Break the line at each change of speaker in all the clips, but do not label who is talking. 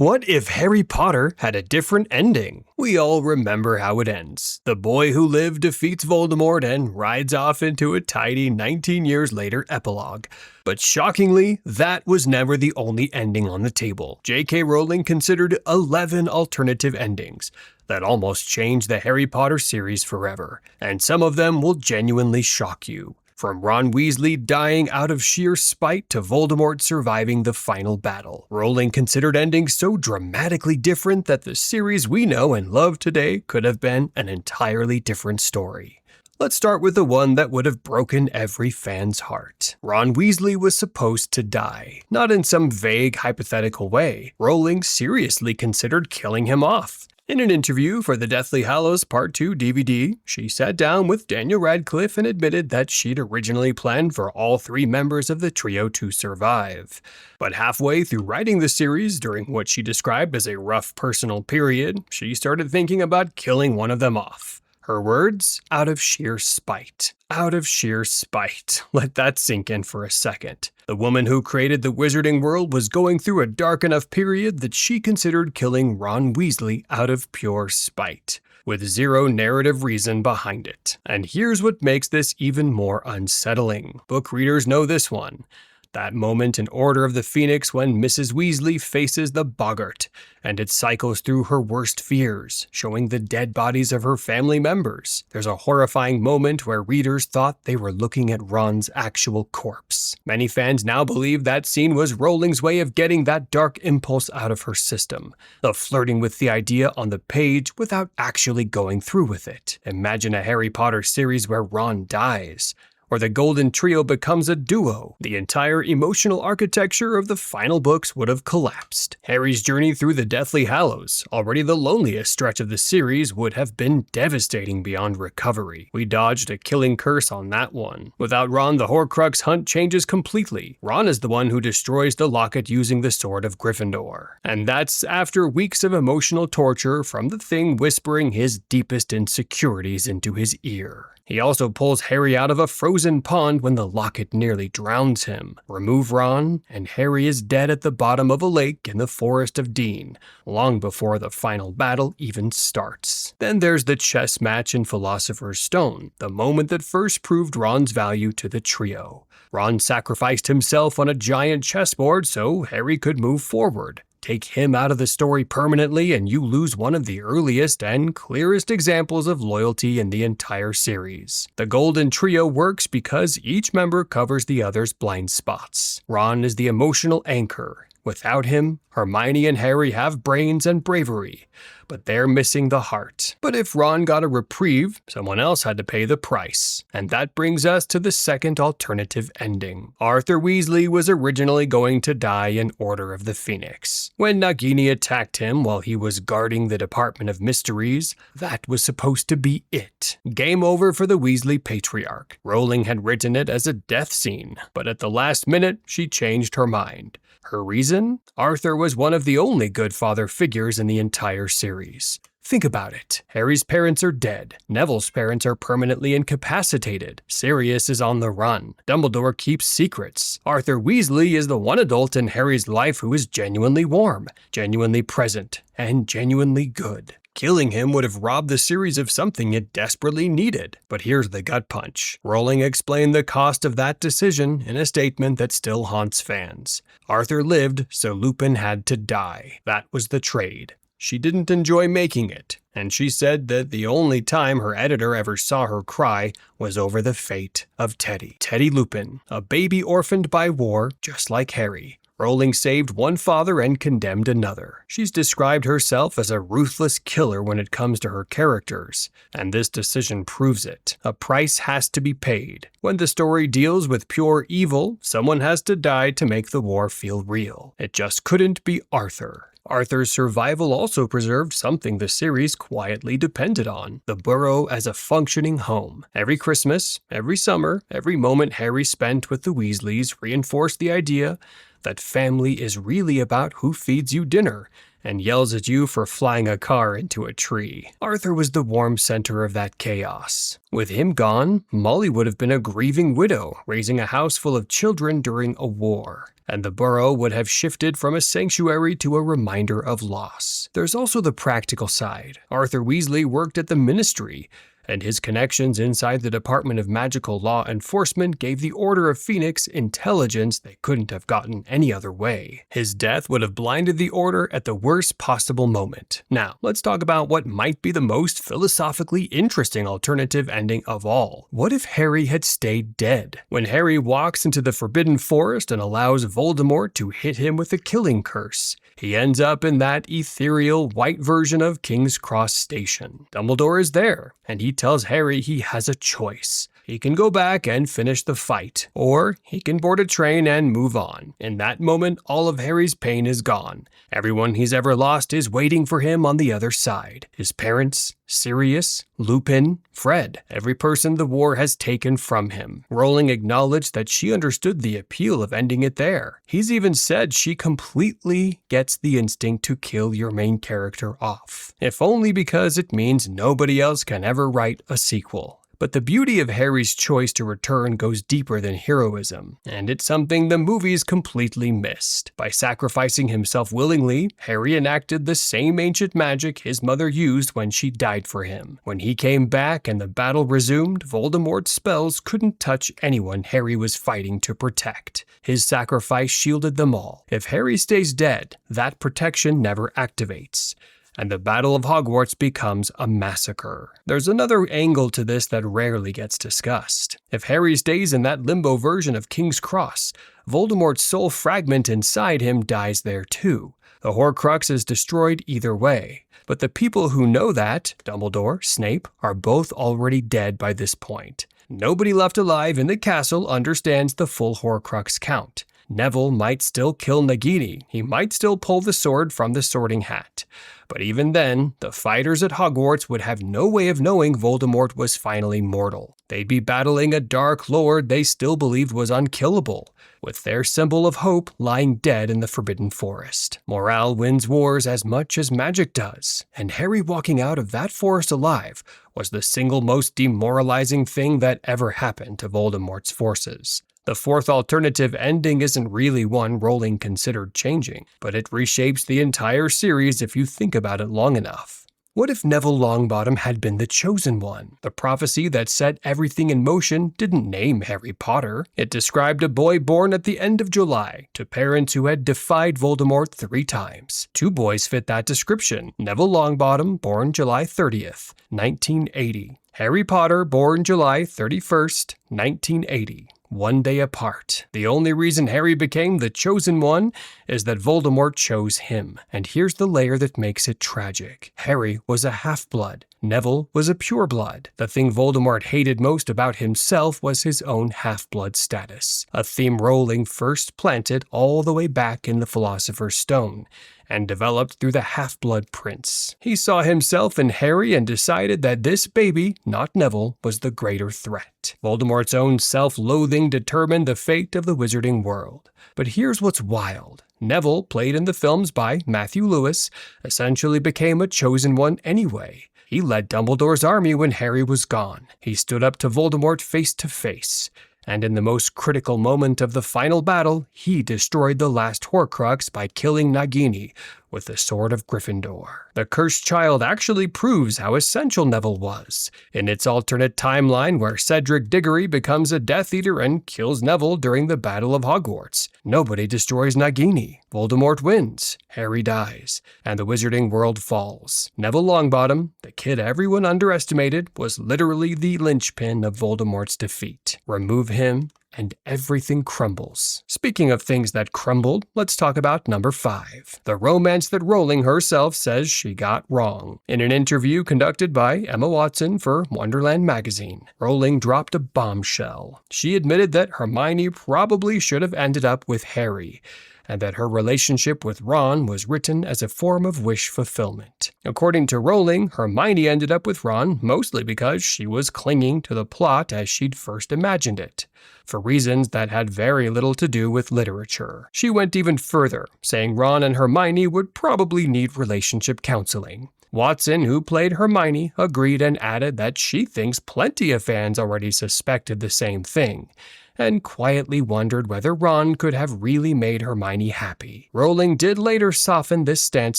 What if Harry Potter had a different ending? We all remember how it ends. The boy who lived defeats Voldemort and rides off into a tidy 19 years later epilogue. But shockingly, that was never the only ending on the table. J.K. Rowling considered 11 alternative endings that almost changed the Harry Potter series forever, and some of them will genuinely shock you. From Ron Weasley dying out of sheer spite to Voldemort surviving the final battle, Rowling considered endings so dramatically different that the series we know and love today could have been an entirely different story. Let's start with the one that would have broken every fan's heart. Ron Weasley was supposed to die. Not in some vague hypothetical way. Rowling seriously considered killing him off. In an interview for the Deathly Hallows Part 2 DVD, she sat down with Daniel Radcliffe and admitted that she'd originally planned for all three members of the trio to survive. But halfway through writing the series, during what she described as a rough personal period, she started thinking about killing one of them off. Her words, out of sheer spite. Out of sheer spite. Let that sink in for a second. The woman who created the wizarding world was going through a dark enough period that she considered killing Ron Weasley out of pure spite, with zero narrative reason behind it. And here's what makes this even more unsettling. Book readers know this one. That moment in Order of the Phoenix when Mrs. Weasley faces the boggart, and it cycles through her worst fears, showing the dead bodies of her family members. There's a horrifying moment where readers thought they were looking at Ron's actual corpse. Many fans now believe that scene was Rowling's way of getting that dark impulse out of her system, of flirting with the idea on the page without actually going through with it. Imagine a Harry Potter series where Ron dies, or the Golden Trio becomes a duo. The entire emotional architecture of the final books would have collapsed. Harry's journey through the Deathly Hallows, already the loneliest stretch of the series, would have been devastating beyond recovery. We dodged a killing curse on that one. Without Ron, the Horcrux hunt changes completely. Ron is the one who destroys the locket using the Sword of Gryffindor. And that's after weeks of emotional torture from the thing whispering his deepest insecurities into his ear. He also pulls Harry out of a frozen pond when the locket nearly drowns him. Remove Ron, and Harry is dead at the bottom of a lake in the Forest of Dean, long before the final battle even starts. Then there's the chess match in Philosopher's Stone, the moment that first proved Ron's value to the trio. Ron sacrificed himself on a giant chessboard so Harry could move forward. Take him out of the story permanently and you lose one of the earliest and clearest examples of loyalty in the entire series. The Golden Trio works because each member covers the other's blind spots. Ron is the emotional anchor. Without him, Hermione and Harry have brains and bravery, but they're missing the heart. But if Ron got a reprieve, someone else had to pay the price. And that brings us to the second alternative ending. Arthur Weasley was originally going to die in Order of the Phoenix. When Nagini attacked him while he was guarding the Department of Mysteries, that was supposed to be it. Game over for the Weasley patriarch. Rowling had written it as a death scene, but at the last minute, she changed her mind. Her reason? Arthur was one of the only good father figures in the entire series. Think about it. Harry's parents are dead. Neville's parents are permanently incapacitated. Sirius is on the run. Dumbledore keeps secrets. Arthur Weasley is the one adult in Harry's life who is genuinely warm, genuinely present, and genuinely good. Killing him would have robbed the series of something it desperately needed. But here's the gut punch. Rowling explained the cost of that decision in a statement that still haunts fans. Arthur lived, so Lupin had to die. That was the trade. She didn't enjoy making it, and she said that the only time her editor ever saw her cry was over the fate of Teddy. Teddy Lupin, a baby orphaned by war, just like Harry. Rowling saved one father and condemned another. She's described herself as a ruthless killer when it comes to her characters, and this decision proves it. A price has to be paid. When the story deals with pure evil, someone has to die to make the war feel real. It just couldn't be Arthur. Arthur's survival also preserved something the series quietly depended on: the burrow as a functioning home. Every Christmas, every summer, every moment Harry spent with the Weasleys reinforced the idea that family is really about who feeds you dinner and yells at you for flying a car into a tree. Arthur was the warm center of that chaos. With him gone, Molly would have been a grieving widow, raising a house full of children during a war. and the burrow would have shifted from a sanctuary to a reminder of loss. There's also the practical side. Arthur Weasley worked at the Ministry, and his connections inside the Department of Magical Law Enforcement gave the Order of Phoenix intelligence they couldn't have gotten any other way. His death would have blinded the Order at the worst possible moment. Now, let's talk about what might be the most philosophically interesting alternative ending of all. What if Harry had stayed dead? When Harry walks into the Forbidden Forest and allows Voldemort to hit him with a killing curse, he ends up in that ethereal white version of King's Cross Station. Dumbledore is there, and he tells Harry he has a choice. He can go back and finish the fight, or he can board a train and move on. In that moment, all of Harry's pain is gone. Everyone he's ever lost is waiting for him on the other side. His parents, Sirius, Lupin, Fred, every person the war has taken from him. Rowling acknowledged that she understood the appeal of ending it there. He's even said she completely gets the instinct to kill your main character off, if only because it means nobody else can ever write a sequel. But the beauty of Harry's choice to return goes deeper than heroism, and it's something the movies completely missed. By sacrificing himself willingly, Harry enacted the same ancient magic his mother used when she died for him. When he came back and the battle resumed, Voldemort's spells couldn't touch anyone Harry was fighting to protect. His sacrifice shielded them all. If Harry stays dead, that protection never activates, and the Battle of Hogwarts becomes a massacre. There's another angle to this that rarely gets discussed. If Harry stays in that limbo version of King's Cross, Voldemort's soul fragment inside him dies there too. The Horcrux is destroyed either way. But the people who know that, Dumbledore, Snape, are both already dead by this point. Nobody left alive in the castle understands the full Horcrux count. Neville might still kill Nagini, he might still pull the sword from the Sorting Hat. But even then, the fighters at Hogwarts would have no way of knowing Voldemort was finally mortal. They'd be battling a Dark Lord they still believed was unkillable, with their symbol of hope lying dead in the Forbidden Forest. Morale wins wars as much as magic does, and Harry walking out of that forest alive was the single most demoralizing thing that ever happened to Voldemort's forces. The fourth alternative ending isn't really one Rowling considered changing, but it reshapes the entire series if you think about it long enough. What if Neville Longbottom had been the chosen one? The prophecy that set everything in motion didn't name Harry Potter. It described a boy born at the end of July to parents who had defied Voldemort 3 times. 2 boys fit that description. Neville Longbottom, born July 30th, 1980. Harry Potter, born July 31st, 1980. 1 day apart. The only reason Harry became the chosen one is that Voldemort chose him. And here's the layer that makes it tragic. Harry was a half-blood. Neville was a pureblood. The thing Voldemort hated most about himself was his own half-blood status, a theme Rowling first planted all the way back in the Philosopher's Stone, and developed through the Half-Blood Prince. He saw himself in Harry and decided that this baby, not Neville, was the greater threat. Voldemort's own self-loathing determined the fate of the wizarding world. But here's what's wild. Neville, played in the films by Matthew Lewis, essentially became a chosen one anyway. He led Dumbledore's army when Harry was gone. He stood up to Voldemort face to face. And in the most critical moment of the final battle, he destroyed the last Horcrux by killing Nagini with the Sword of Gryffindor. The Cursed Child actually proves how essential Neville was. In its alternate timeline where Cedric Diggory becomes a Death Eater and kills Neville during the Battle of Hogwarts, nobody destroys Nagini. Voldemort wins, Harry dies, and the wizarding world falls. Neville Longbottom, the kid everyone underestimated, was literally the linchpin of Voldemort's defeat. Remove him, and everything crumbles. Speaking of things that crumbled, let's talk about number 5, the romance that Rowling herself says she got wrong. In an interview conducted by Emma Watson for Wonderland magazine, Rowling dropped a bombshell. She admitted that Hermione probably should have ended up with Harry, and that her relationship with Ron was written as a form of wish fulfillment. According to Rowling, Hermione ended up with Ron mostly because she was clinging to the plot as she'd first imagined it, for reasons that had very little to do with literature. She went even further, saying Ron and Hermione would probably need relationship counseling. Watson, who played Hermione, agreed and added that she thinks plenty of fans already suspected the same thing, and quietly wondered whether Ron could have really made Hermione happy. Rowling did later soften this stance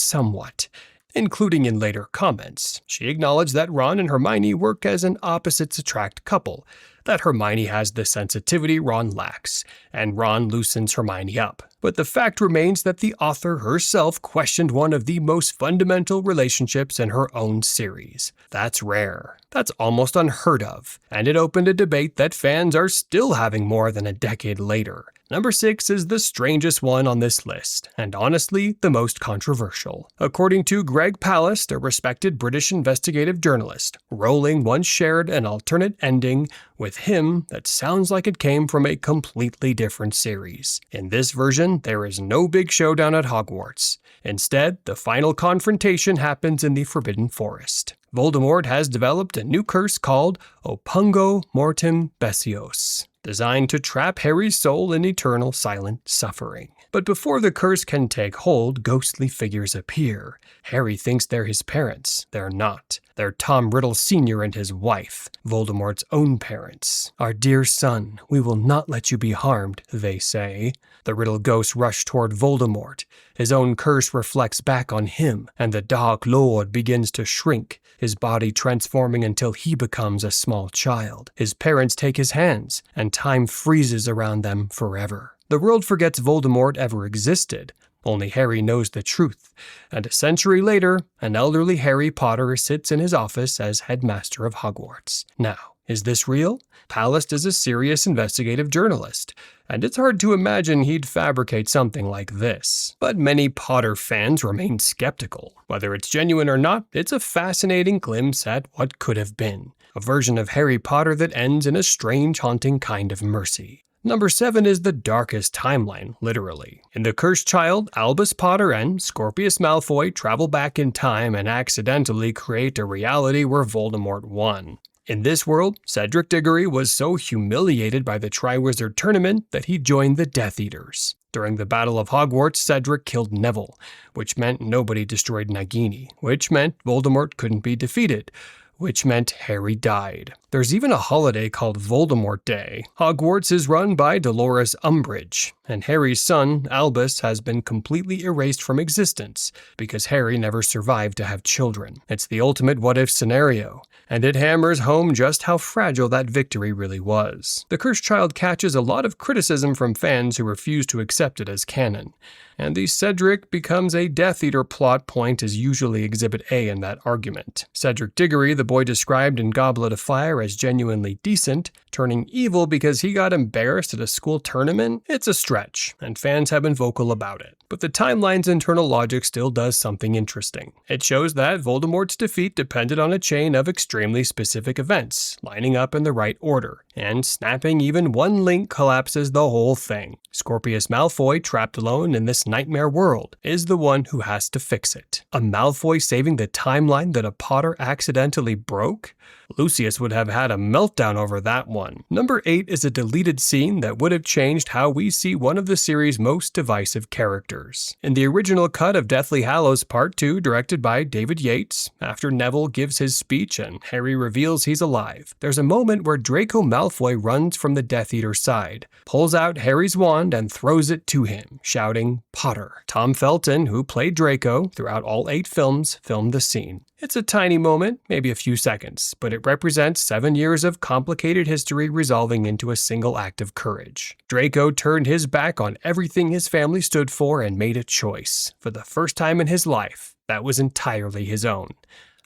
somewhat, including in later comments. She acknowledged that Ron and Hermione work as an opposites attract couple, that Hermione has the sensitivity Ron lacks, and Ron loosens Hermione up. But the fact remains that the author herself questioned one of the most fundamental relationships in her own series. That's rare. That's almost unheard of, and it opened a debate that fans are still having more than a decade later. Number 6 is the strangest one on this list, and honestly, the most controversial. According to Greg Palast, a respected British investigative journalist, Rowling once shared an alternate ending with him that sounds like it came from a completely different series. In this version, there is no big showdown at Hogwarts. Instead, the final confrontation happens in the Forbidden Forest. Voldemort has developed a new curse called Opungo Mortem Besios, designed to trap Harry's soul in eternal silent suffering. But before the curse can take hold, ghostly figures appear. Harry thinks they're his parents. They're not. They're Tom Riddle Sr. and his wife, Voldemort's own parents. "Our dear son, we will not let you be harmed," they say. The Riddle ghosts rush toward Voldemort. His own curse reflects back on him, and the Dark Lord begins to shrink, his body transforming until he becomes a small child. His parents take his hands, and time freezes around them forever. The world forgets Voldemort ever existed. Only Harry knows the truth, and a century later, an elderly Harry Potter sits in his office as headmaster of Hogwarts. Now, is this real? Palast is a serious investigative journalist, and it's hard to imagine he'd fabricate something like this. But many Potter fans remain skeptical. Whether it's genuine or not, it's a fascinating glimpse at what could have been. A version of Harry Potter that ends in a strange, haunting kind of mercy. Number 7 is the darkest timeline, literally. In The Cursed Child, Albus Potter and Scorpius Malfoy travel back in time and accidentally create a reality where Voldemort won. In this world, Cedric Diggory was so humiliated by the Triwizard Tournament that he joined the Death Eaters. During the Battle of Hogwarts, Cedric killed Neville, which meant nobody destroyed Nagini, which meant Voldemort couldn't be defeated, which meant Harry died. There's even a holiday called Voldemort Day. Hogwarts is run by Dolores Umbridge, and Harry's son, Albus, has been completely erased from existence because Harry never survived to have children. It's the ultimate what-if scenario, and it hammers home just how fragile that victory really was. The Cursed Child catches a lot of criticism from fans who refuse to accept it as canon, and the Cedric becomes a Death Eater plot point is usually Exhibit A in that argument. Cedric Diggory, the boy described in Goblet of Fire as genuinely decent, turning evil because he got embarrassed at a school tournament, it's a stretch, and fans have been vocal about it. But the timeline's internal logic still does something interesting. It shows that Voldemort's defeat depended on a chain of extremely specific events, lining up in the right order, and snapping even one link collapses the whole thing. Scorpius Malfoy, trapped alone in this nightmare world, is the one who has to fix it. A Malfoy saving the timeline that a Potter accidentally broke? Lucius would have had a meltdown over that one. Number 8 is a deleted scene that would have changed how we see one of the series' most divisive characters. In the original cut of Deathly Hallows Part 2, directed by David Yates, after Neville gives his speech and Harry reveals he's alive, there's a moment where Draco Malfoy runs from the Death Eater's side, pulls out Harry's wand and throws it to him, shouting, "Potter." Tom Felton, who played Draco throughout all 8 films, filmed the scene. It's a tiny moment, maybe a few seconds, but it represents 7 years of complicated history resolving into a single act of courage. Draco turned his back on everything his family stood for and made a choice. For the first time in his life, that was entirely his own.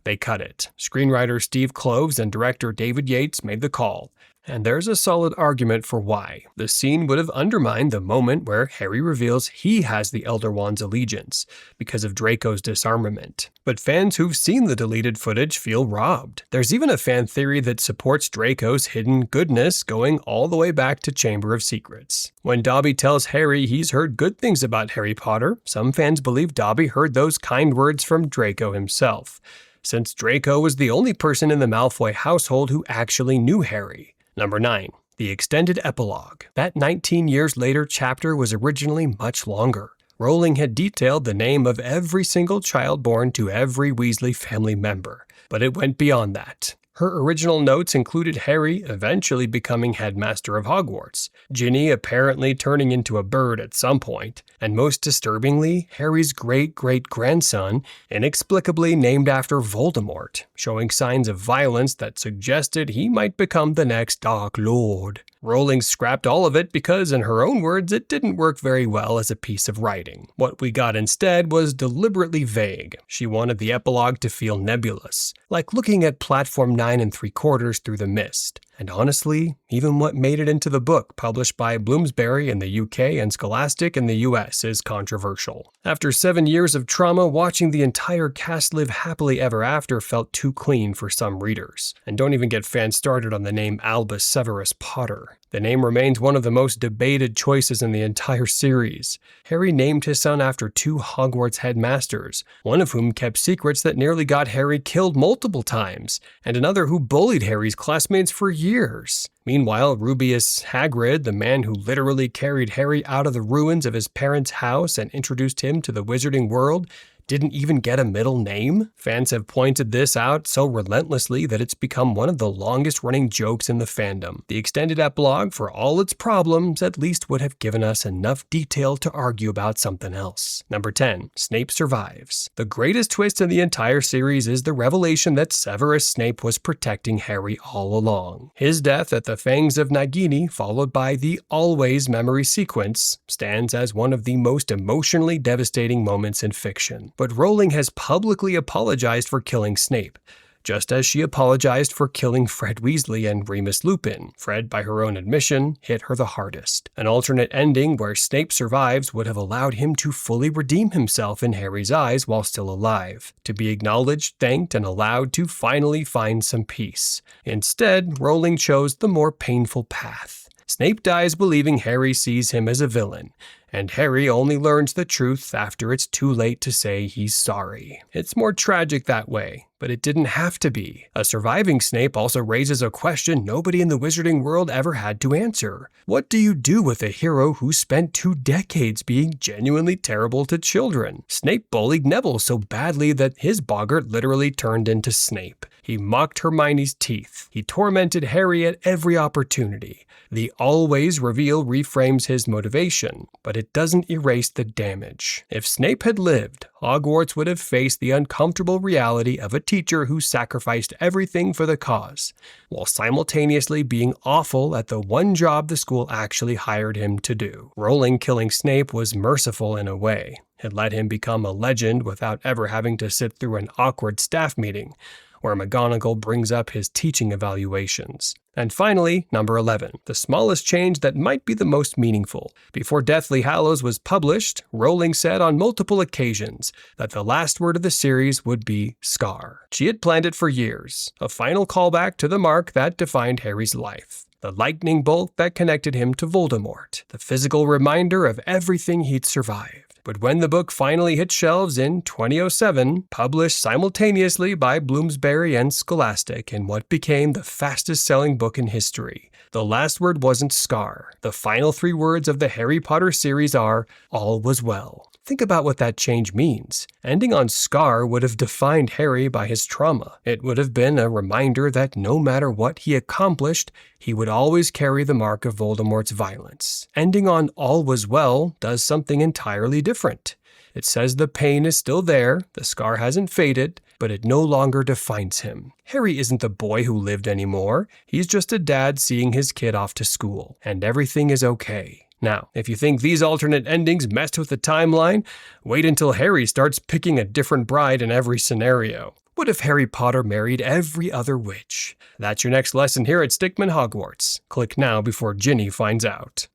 They cut it. Screenwriter Steve Kloves and director David Yates made the call. And there's a solid argument for why. The scene would have undermined the moment where Harry reveals he has the Elder Wand's allegiance because of Draco's disarmament. But fans who've seen the deleted footage feel robbed. There's even a fan theory that supports Draco's hidden goodness going all the way back to Chamber of Secrets. When Dobby tells Harry he's heard good things about Harry Potter, some fans believe Dobby heard those kind words from Draco himself, since Draco was the only person in the Malfoy household who actually knew Harry. Number 9. The extended epilogue. That 19 years later chapter was originally much longer. Rowling had detailed the name of every single child born to every Weasley family member, but it went beyond that. Her original notes included Harry eventually becoming headmaster of Hogwarts, Ginny apparently turning into a bird at some point, and most disturbingly, Harry's great-great-grandson inexplicably named after Voldemort, showing signs of violence that suggested he might become the next Dark Lord. Rowling scrapped all of it because, in her own words, it didn't work very well as a piece of writing. What we got instead was deliberately vague. She wanted the epilogue to feel nebulous, like looking at platform 9 3/4 through the mist. And honestly, even what made it into the book published by Bloomsbury in the UK and Scholastic in the US is controversial. After 7 years of trauma, watching the entire cast live happily ever after felt too clean for some readers. And don't even get fans started on the name Albus Severus Potter. The name remains one of the most debated choices in the entire series. Harry named his son after 2 Hogwarts headmasters, one of whom kept secrets that nearly got Harry killed multiple times, and another who bullied Harry's classmates for years. Meanwhile, Rubeus Hagrid, the man who literally carried Harry out of the ruins of his parents' house and introduced him to the wizarding world, didn't even get a middle name? Fans have pointed this out so relentlessly that it's become one of the longest-running jokes in the fandom. The extended epilogue, for all its problems, at least would have given us enough detail to argue about something else. Number 10. Snape survives. The greatest twist in the entire series is the revelation that Severus Snape was protecting Harry all along. His death at the fangs of Nagini, followed by the always memory sequence, stands as one of the most emotionally devastating moments in fiction. But Rowling has publicly apologized for killing Snape, just as she apologized for killing Fred Weasley and Remus Lupin. Fred, by her own admission, hit her the hardest. An alternate ending where Snape survives would have allowed him to fully redeem himself in Harry's eyes while still alive, to be acknowledged, thanked, and allowed to finally find some peace. Instead, Rowling chose the more painful path. Snape dies believing Harry sees him as a villain, and Harry only learns the truth after it's too late to say he's sorry. It's more tragic that way, but it didn't have to be. A surviving Snape also raises a question nobody in the wizarding world ever had to answer. What do you do with a hero who spent 2 decades being genuinely terrible to children? Snape bullied Neville so badly that his boggart literally turned into Snape. He mocked Hermione's teeth. He tormented Harry at every opportunity. The always reveal reframes his motivation, but it doesn't erase the damage. If Snape had lived, Hogwarts would have faced the uncomfortable reality of a teacher who sacrificed everything for the cause, while simultaneously being awful at the one job the school actually hired him to do. Rowling killing Snape was merciful in a way. It let him become a legend without ever having to sit through an awkward staff meeting, where McGonagall brings up his teaching evaluations. And finally, number 11, the smallest change that might be the most meaningful. Before Deathly Hallows was published, Rowling said on multiple occasions that the last word of the series would be Scar. She had planned it for years, a final callback to the mark that defined Harry's life. The lightning bolt that connected him to Voldemort, the physical reminder of everything he'd survived. But when the book finally hit shelves in 2007, published simultaneously by Bloomsbury and Scholastic in what became the fastest-selling book in history, the last word wasn't Scar. The final 3 words of the Harry Potter series are, all was well. Think about what that change means. Ending on Scar would have defined Harry by his trauma. It would have been a reminder that no matter what he accomplished, he would always carry the mark of Voldemort's violence. Ending on All Was Well does something entirely different. It says the pain is still there, the scar hasn't faded, but it no longer defines him. Harry isn't the boy who lived anymore. He's just a dad seeing his kid off to school, and everything is okay. Now, if you think these alternate endings messed with the timeline, wait until Harry starts picking a different bride in every scenario. What if Harry Potter married every other witch? That's your next lesson here at Stickman Hogwarts. Click now before Ginny finds out.